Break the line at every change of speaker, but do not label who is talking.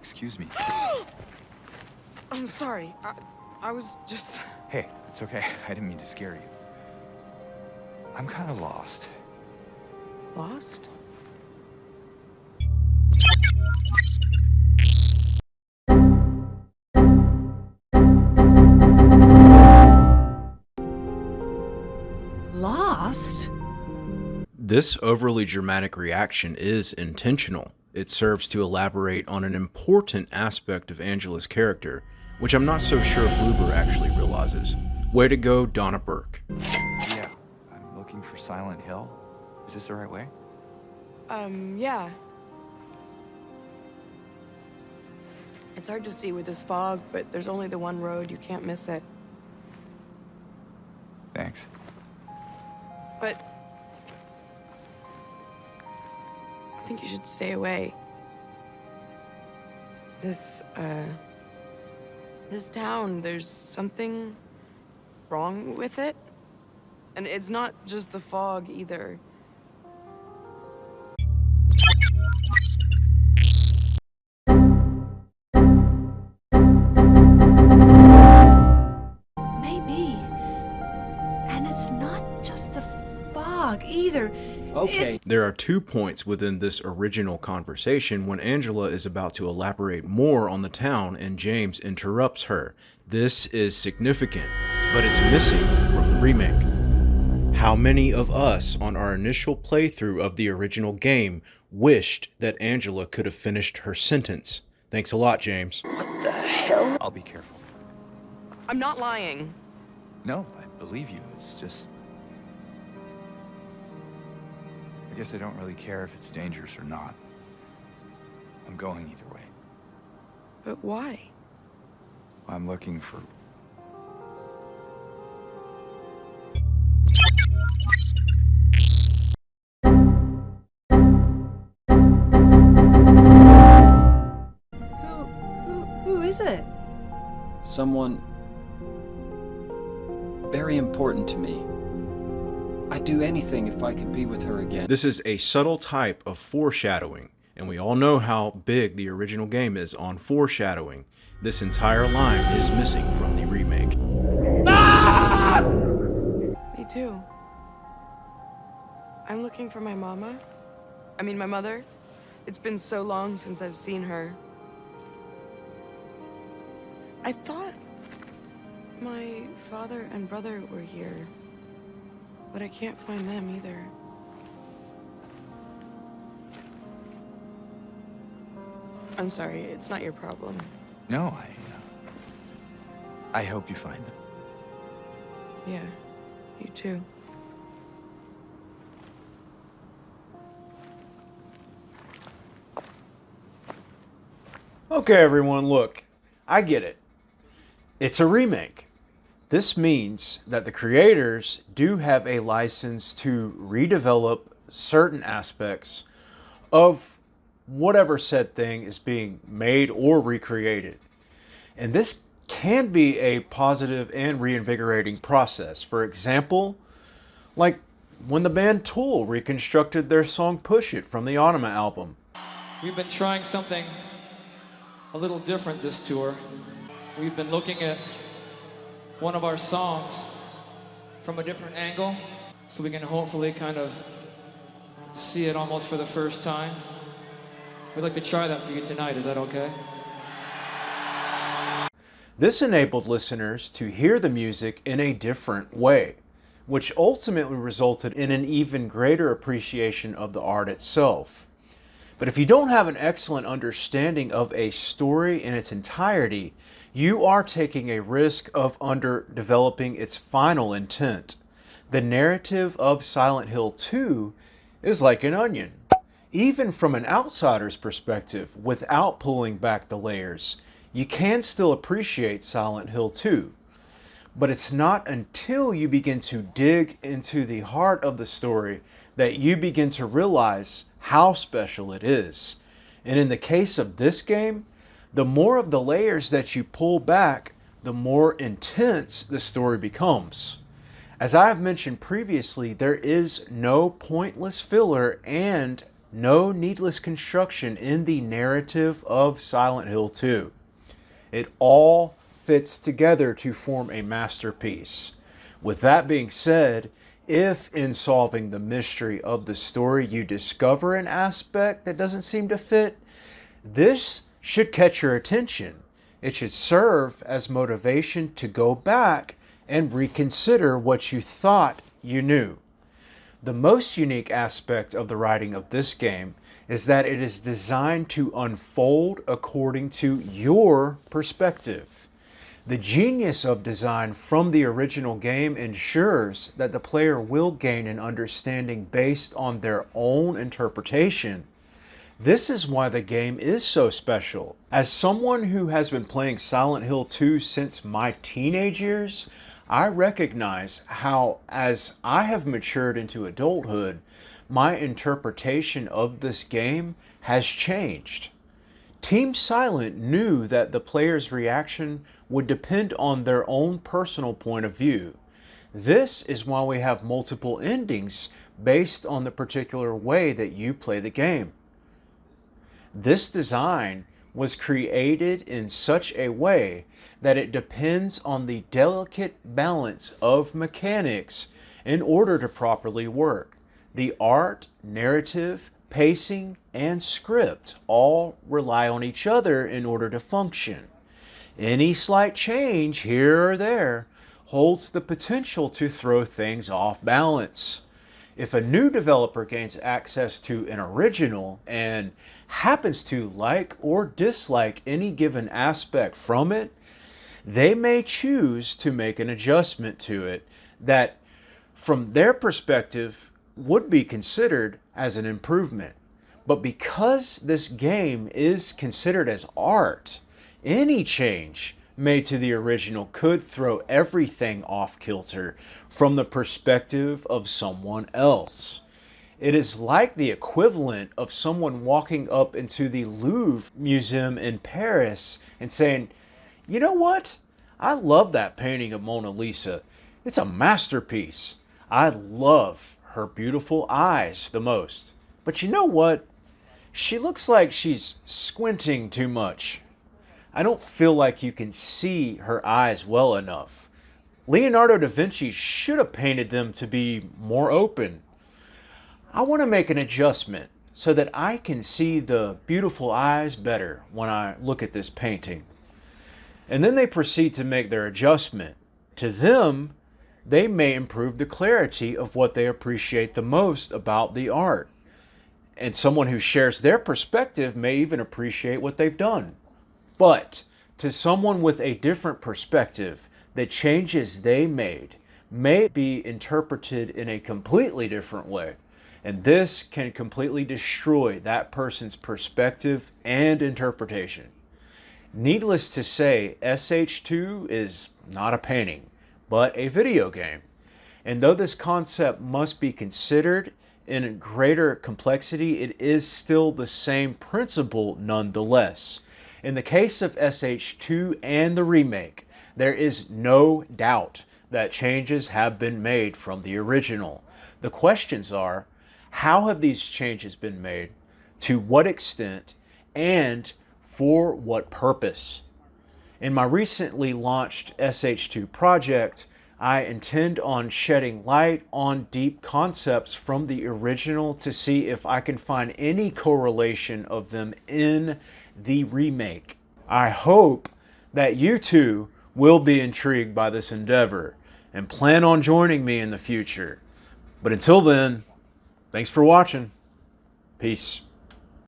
Excuse me.
I'm sorry. I was just...
Hey, it's okay. I didn't mean to scare you. I'm kind of lost.
Lost? Lost?
This overly dramatic reaction is intentional. It serves to elaborate on an important aspect of Angela's character, which I'm not so sure Blueber actually realizes. Way to go, Donna Burke.
Yeah, I'm looking for Silent Hill. Is this the right way?
Yeah. It's hard to see with this fog, but there's only the one road. You can't miss it.
Thanks.
But... I think you should stay away. This town, there's something wrong with it. And it's not just the fog, either. Maybe. And it's not just the fog, either.
Okay.
There are 2 points within this original conversation when Angela is about to elaborate more on the town and James interrupts her. This is significant, but it's missing from the remake. How many of us on our initial playthrough of the original game wished that Angela could have finished her sentence? Thanks a lot, James.
What the hell?
I'll be careful.
I'm not lying.
No, I believe you. It's just... I guess I don't really care if it's dangerous or not. I'm going either way.
But why?
I'm looking for...
Who is it?
Someone very important to me. I'd do anything if I could be with her again.
This is a subtle type of foreshadowing, and we all know how big the original game is on foreshadowing. This entire line is missing from the remake.
Me too. I'm looking for my mama. My mother. It's been so long since I've seen her. I thought my father and brother were here, but I can't find them either. I'm sorry, it's not your problem.
No, I hope you find them.
Yeah, you too.
Okay, everyone, look, I get it. It's a remake. This means that the creators do have a license to redevelop certain aspects of whatever said thing is being made or recreated. And this can be a positive and reinvigorating process. For example, like when the band Tool reconstructed their song Push It from the Anima album.
We've been trying something a little different this tour. We've been looking at one of our songs from a different angle, so we can hopefully kind of see it almost for the first time. We'd like to try that for you tonight. Is that okay?
This enabled listeners to hear the music in a different way, which ultimately resulted in an even greater appreciation of the art itself. But if you don't have an excellent understanding of a story in its entirety, you are taking a risk of underdeveloping its final intent. The narrative of Silent Hill 2 is like an onion. Even from an outsider's perspective, without pulling back the layers, you can still appreciate Silent Hill 2. But it's not until you begin to dig into the heart of the story that you begin to realize how special it is. And in the case of this game, the more of the layers that you pull back, the more intense the story becomes. As I have mentioned previously, there is no pointless filler, and no needless construction in the narrative of Silent Hill 2. It all fits together to form a masterpiece. With that being said, if in solving the mystery of the story you discover an aspect that doesn't seem to fit, this should catch your attention. It should serve as motivation to go back and reconsider what you thought you knew. The most unique aspect of the writing of this game is that it is designed to unfold according to your perspective. The genius of design from the original game ensures that the player will gain an understanding based on their own interpretation. This is why the game is so special. As someone who has been playing Silent Hill 2 since my teenage years, I recognize how, as I have matured into adulthood, my interpretation of this game has changed. Team Silent knew that the player's reaction would depend on their own personal point of view. This is why we have multiple endings based on the particular way that you play the game. This design was created in such a way that it depends on the delicate balance of mechanics in order to properly work. The art, narrative, pacing, and script all rely on each other in order to function. Any slight change here or there holds the potential to throw things off balance. If a new developer gains access to an original and happens to like or dislike any given aspect from it, they may choose to make an adjustment to it that, from their perspective, would be considered as an improvement. But because this game is considered as art, any change made to the original could throw everything off kilter from the perspective of someone else. It is like the equivalent of someone walking up into the Louvre Museum in Paris and saying, "You know what? I love that painting of Mona Lisa. It's a masterpiece. I love her beautiful eyes the most. But you know what? She looks like she's squinting too much. I don't feel like you can see her eyes well enough. Leonardo da Vinci should have painted them to be more open. I want to make an adjustment so that I can see the beautiful eyes better when I look at this painting." And then they proceed to make their adjustment. To them, they may improve the clarity of what they appreciate the most about the art. And someone who shares their perspective may even appreciate what they've done. But to someone with a different perspective, the changes they made may be interpreted in a completely different way. And this can completely destroy that person's perspective and interpretation. Needless to say, SH2 is not a painting, but a video game. And though this concept must be considered in greater complexity, it is still the same principle nonetheless. In the case of SH2 and the remake, there is no doubt that changes have been made from the original. The questions are, how have these changes been made? To what extent? And for what purpose? In my recently launched SH2 project, I intend on shedding light on deep concepts from the original to see if I can find any correlation of them in the remake. I hope that you too will be intrigued by this endeavor and plan on joining me in the future. But until then, thanks for watching. Peace.